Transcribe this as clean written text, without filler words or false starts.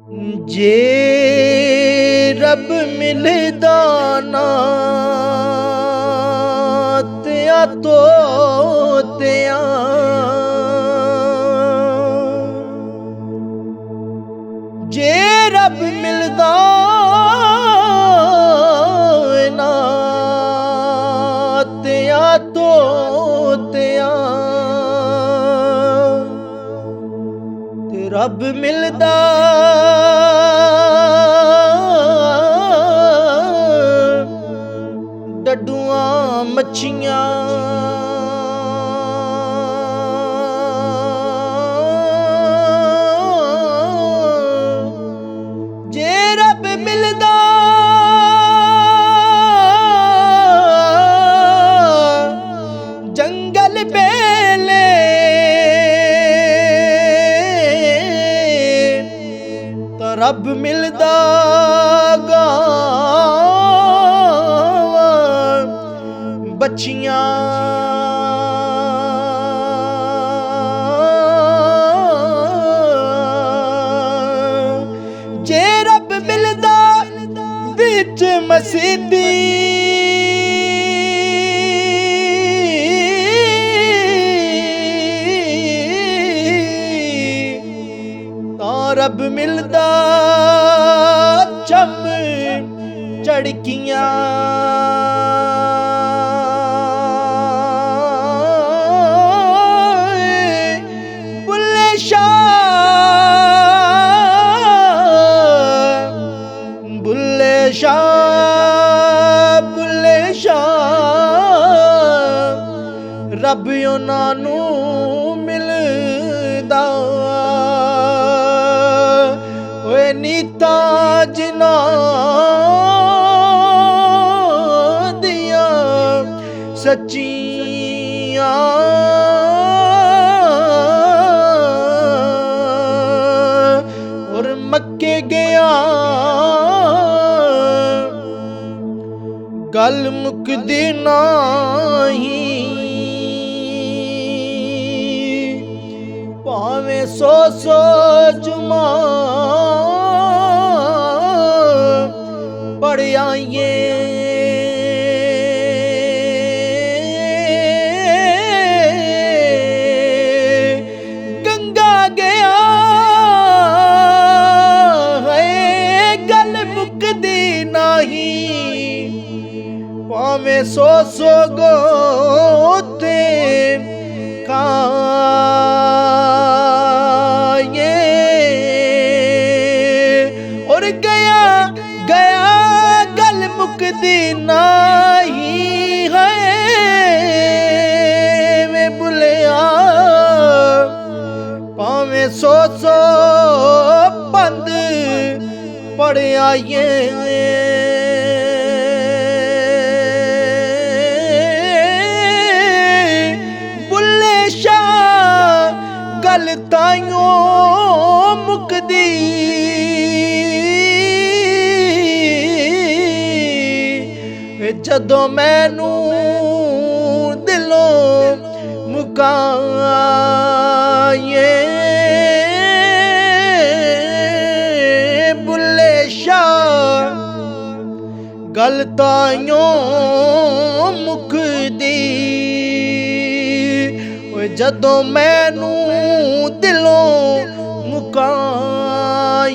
ਜੇ ਰੱਬ ਮਿਲਦਾ ਨਾ ਤਿਆਂ ਤੋਤਿਆਂ ਜੇ ਰੱਬ ਮਿਲਦਾ ਨਾ ਤਿਆਂ ਤੋਤਿਆਂ ਤੇ ਰੱਬ ਮਿਲਦਾ ਡੱਡੂਆਂ ਮੱਛੀਆਂ ਜੇ ਰੱਬ ਮਿਲਦਾ ਜੰਗਲ ਬੇਲੇ ਤਾਂ ਰੱਬ ਮਿਲਦਾ ਬੱਚੀਆਂ ਜੇ ਰੱਬ ਮਿਲਦਾ ਵਿੱਚ ਮਸੀਦੀ ਤਾਂ ਰੱਬ ਮਿਲਦਾ ਚਮ ਚੜਕੀਆਂ ਬੁੱਲੇ ਸ਼ਾਹ ਰੱਬ ਉਹਨਾਂ ਨੂੰ ਮਿਲਦਾ ਓਏ ਨੀਤਾਂ ਜਿਨ੍ਹਾਂ ਦੀਆਂ ਸੱਚੀਆਂ ਔਰ ਮੱਕੇ ਗਿਆ ਗੱਲ ਮੁੱਕਦੀ ਨਹੀਂ ਭਾਵੇਂ ਸੌ ਜੁਮਾ ਪੜ੍ਹ ਆਈਏ ਗੰਗਾ ਗਿਆ ਹੈ ਗੱਲ ਮੁੱਕਦੀ ਨਹੀਂ ਭਾਵੇਂ ਸੌ ਗੋਤੇ ਖਾਏ ਔਰ ਗਿਆ ਗੱਲ ਮੁੱਕਦੀ ਨਹੀਂ ਹੈ ਮੈਂ ਭੁੱਲਿਆ ਭਾਵੇਂ ਸੌ ਬੰਦ ਪੜ੍ਹ ਆਈਏ ਗੱਲ ਤਾਈਓ ਮੁੱਕਦੀ ਜਦੋਂ ਮੈਨੂੰ ਦਿਲੋਂ ਮੁਕਾਏ ਬੁੱਲੇ ਸ਼ਾਹ ਗੱਲ ਤਾਈਓ ਮੁੱਕਦੀ ਜਦੋਂ ਮੈਨੂੰ ਦਿਲੋਂ ਮੁਕਾਏ